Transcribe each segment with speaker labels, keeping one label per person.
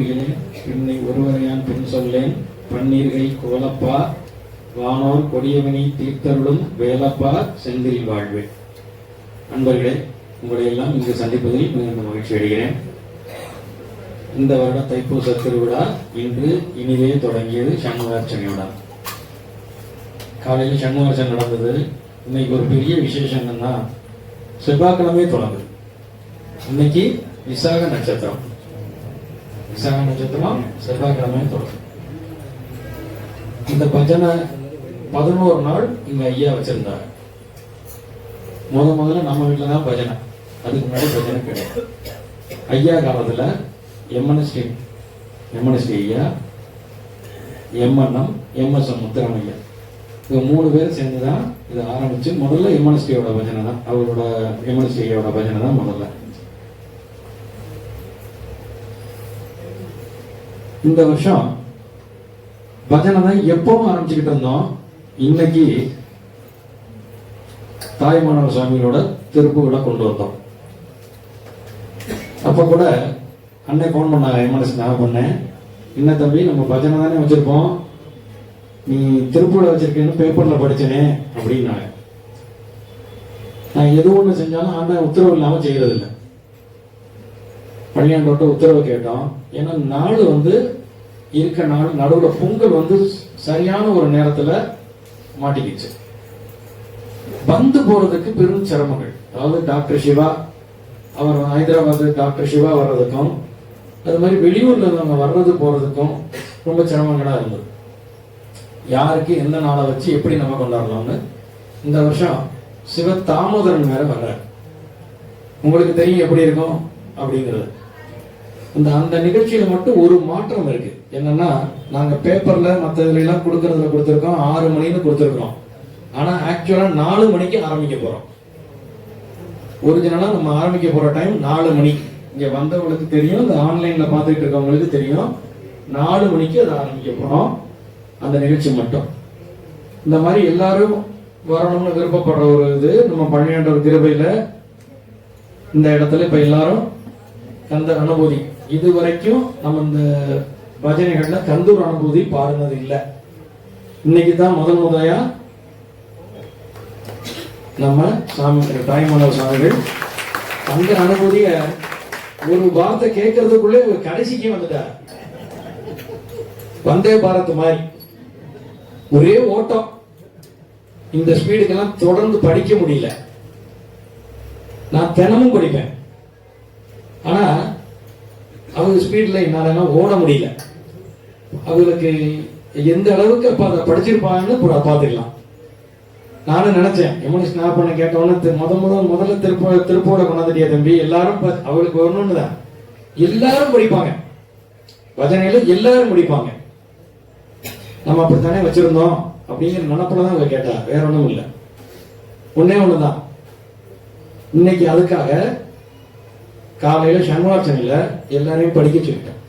Speaker 1: குறிப்பிலேன் பின்னை ஒருவரையான் பின் சொல்லேன் பன்னீர்கள் கோலப்பா வானோர் கொடியவனை தீர்த்தருளும் வேலப்பா செந்தில் வாழ்வே. அன்பர்களே, உங்களை எல்லாம் இங்கு சந்திப்பதில் மிகுந்த மகிழ்ச்சி அடைகிறேன். இந்த வருட தைப்பூச திருவிழா இன்று இனிதே தொடங்கியது. சண்முகார்ச்சனையோட காலையில் சண்முகார்ச்சனை நடந்தது. இன்னைக்கு ஒரு பெரிய விசேஷம் என்னன்னா, செவ்வாய்க்கிழமை தொடங்குது. இன்னைக்கு விசாக நட்சத்திரம். விசாக நட்சத்திரம் செவ்வாய்க்கிழமை தொடங்கும். இந்த பஜனை 11 நாள் இங்க ஐயா வச்சிருந்தாங்க. முதல்ல நம்ம வீட்டுல தான் பஜனை, அதுக்கு முன்னாடி பஜனை கிடையாது. ஐயா காலத்துல எம்என்எஸ்டி ஐயா, எம்என்எம், எம்எஸ்எம் முத்துராமையா, இவங்க 3 பேர் சேர்ந்துதான் இதை ஆரம்பிச்சு. முதல்ல எம்என்எஸ்டியோட பஜனை தான், அவரோட எம்என்எஸ்டியோட பஜனை தான் முதல்ல. இந்த வருஷம் பஜனை தான் எப்பவும் ஆரம்பிச்சுக்கிட்டு இருந்தோம். இன்னைக்கு தாய்மானவர் சுவாமிகளோட திருப்புகளை கொண்டு வந்தோம். அப்ப கூட அன்னை போன் பண்ணாங்க, எம்என்எஸ் நான் பண்ணேன், என்ன தம்பி நம்ம பஜனை தானே வச்சிருப்போம், நீ திருப்பூரை வச்சிருக்கேன்னு பேப்பர்ல படிச்சனே அப்படின்னாங்க. நான் எது ஒண்ணு செஞ்சாலும் ஆனா உத்தரவு இல்லாம செய்யறது இல்லை. பள்ளியாண்டோட்ட உத்தரவு கேட்டோம். ஏன்னா நாள் இருக்க நாள் நடுவில் பொங்கல் சரியான ஒரு நேரத்துல மாட்டிக்கிச்சு. வந்து போறதுக்கு பெரும் சிரமங்கள். அதாவது டாக்டர் சிவா அவர் ஹைதராபாத் டாக்டர் சிவா வர்றதுக்கும், அது மாதிரி வெளியூர்ல அவங்க வர்றது போறதுக்கும் ரொம்ப சிரமங்களா இருந்தது. யாருக்கு எந்த நாளை வச்சு எப்படி நம்ம கொண்டாடலாம்னு. இந்த வருஷம் சிவ தாமோதரன் வேற வர்ற, உங்களுக்கு தெரியும் எப்படி இருக்கும் அப்படிங்கிறது. அந்த நிகழ்ச்சியில மட்டும் ஒரு மாற்றம் இருக்கு. என்னன்னா, நாங்க பேப்பர்ல மற்றதுல எல்லாம் கொடுத்திருக்கோம் 6 மணின்னு கொடுத்திருக்கிறோம். ஆனா ஆக்சுவலா 4 மணிக்கு ஆரம்பிக்க போறோம். ஒரிஜினலா நம்ம ஆரம்பிக்க போற டைம் 4 மணி. இங்க வந்தவங்களுக்கு தெரியும், இந்த ஆன்லைன்ல பாத்துட்டு இருக்கவங்களுக்கு தெரியும், 4 மணிக்கு அதை ஆரம்பிக்க போறோம். அந்த நிகழ்ச்சி மட்டும் இந்த மாதிரி எல்லாரும் வரணும்னு விருப்பப்படுற ஒரு இது நம்ம பழனியாண்டவர் கிருபையில இந்த இடத்துல இப்ப எல்லாரும் கந்த அனுபூதி, இதுவரைக்கும் நம்ம இந்த பஜனைகள்ல கந்தூர் அனுபூதி பாடுனது இல்லை. இன்னைக்கு தான் முதலையா நம்ம சாமி தாய்மானவர் சுவாமிகள் அந்த அனுபூதிய ஒரு வார்த்தை கேட்கறதுக்குள்ளே ஒரு கடைசிக்கு வந்துட்டார். வந்தே பாரத் மாதிரி ஒரே ஓட்டம். இந்த ஸ்பீடுக்கெல்லாம் தொடர்ந்து படிக்க முடியல. நான் தினமும் படிப்பேன், ஆனா அவங்க ஸ்பீட்ல என்னால ஓட முடியல. அவங்களுக்கு எந்த அளவுக்கு அப்ப அதை படிச்சிருப்பாங்கன்னு பாத்துக்கலாம். நானும் நினைச்சேன், எம்என்எஸ் நான் பண்ண கேட்டோன்னு முதல்ல திருப்பூரை கொண்டாந்துட்டியா தம்பி, எல்லாரும் அவளுக்கு வரணும்னு தான் எல்லாரும் படிப்பாங்க, பஜனையில எல்லாரும் படிப்பாங்க. நம்ம அப்படித்தானே வச்சிருந்தோம் அப்படிங்கிற நினப்புலதான் அவங்க கேட்டா, வேற ஒண்ணும் இல்லை. ஒன்னே ஒண்ணுதான், இன்னைக்கு அதுக்காக காலையில சண்முகார்ச்சனையில எல்லாரையும் படிக்க சொல்லிட்டேன்.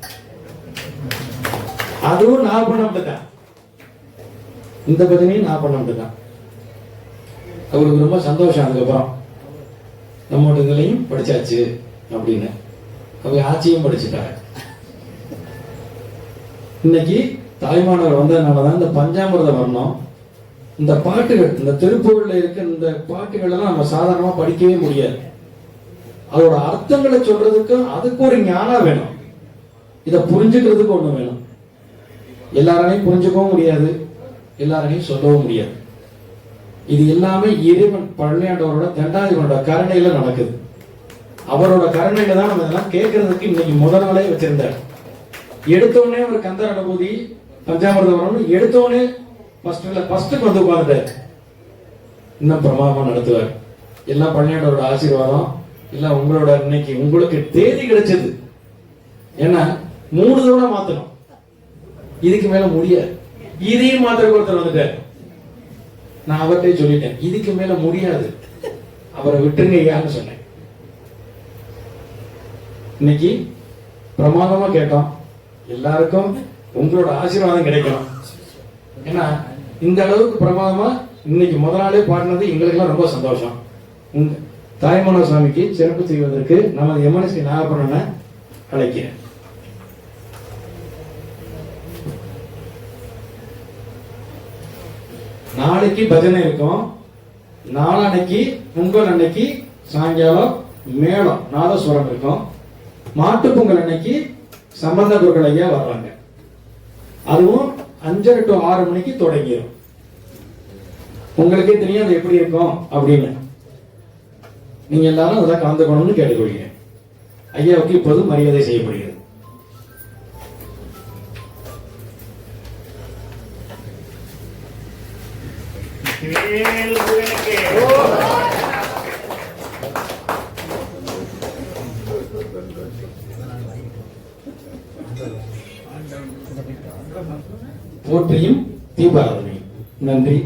Speaker 1: அதுவும் நான் பண்ண மட்டும்தான், இந்த பஜனையும் நான் பண்ண மட்டும்தான். அவருக்கு ரொம்ப சந்தோஷம். அதுக்கப்புறம் நம்மோட இதுலையும் படிச்சாச்சு அப்படின்னு அவங்க ஆட்சியும் படிச்சுட்டாங்க. இன்னைக்கு தாய்மானவர் வந்ததுனாலதான் இந்த பஞ்சாமிர்தம் வரணும். இந்த பாட்டுகள், இந்த திருப்பூர்ல இருக்க இந்த பாட்டுகள் எல்லாம் நம்ம சாதாரணமா படிக்கவே முடியாது. அதோட அர்த்தங்களை சொல்றதுக்கு அதுக்கு ஒரு ஞானம் வேணும், இதை புரிஞ்சுக்கிறதுக்கு ஒண்ணு வேணும். எல்லாரையும் புரிஞ்சுக்கவும் முடியாது, எல்லாரையும் சொல்லவும் முடியாது. இது எல்லாமே இறைவன் பழனியாண்டவரோட தண்டாதிபனோட கருணையில நடக்குது. அவரோட கருணையில தான் நம்ம இதெல்லாம் கேட்கறதுக்கு இன்னைக்கு முதல் நாளே வச்சிருந்தார். எடுத்தோடனே ஒரு கந்தர் அனுபூதி பஞ்சாமிர்தம் வரணும், எடுத்தோடனே ஃபர்ஸ்ட் வந்து உட்கார்ந்துட்டார். இன்னும் பிரமாதமா நடத்துவார். எல்லாம் பழனியாண்டவரோட ஆசீர்வாதம். இல்ல உங்களோட இன்னைக்கு உங்களுக்கு தேதி கிடைச்சது. ஏன்னா 3 தடவை மாத்தணும், இதுக்கு மேல முடியாது. இதையும் மாத்திர ஒருத்தர் வந்துட்டார். நான் அவர்கிட்ட சொல்லிட்டேன், இதுக்கு மேல முடியாது, அவரை விட்டுருங்க ஐயான்னு சொன்னேன். இன்னைக்கு பிரமாதமா கேட்டோம். எல்லாருக்கும் உங்களோட ஆசீர்வாதம் கிடைக்கணும். ஏன்னா இந்த அளவுக்கு பிரமாதமா இன்னைக்கு முதல் நாளே பாடினது எங்களுக்கு எல்லாம் ரொம்ப சந்தோஷம். தாய்மானவர் சுவாமிக்கு சிறப்பு செய்வதற்கு நமது எம்என்எஸ்டி நாகப்பண்ணனை அழைக்கிறேன். நாளைக்கு பஜனை இருக்கும், நாளான்னைக்கு பொங்கல் அன்னைக்கு சாயங்காலம் மேளம் நாதஸ்வரம் இருக்கும், மாட்டு பொங்கல் அன்னைக்கு சம்பந்த குருக்கள் ஐயா வர்றாங்க. அதுவும் 5:30 to 6 மணிக்கு தொடங்கிடும். உங்களுக்கே தெரியும் அது எப்படி இருக்கும் அப்படின்னு. நீங்க எல்லாரும் அதான் கலந்துக்கணும்னு கேட்டுக்கொள்கிறேன். ஐயாவுக்கு இப்போது மரியாதை செய்யப்படுகிறது. போற்றியும் தீபாராதனை. நன்றி.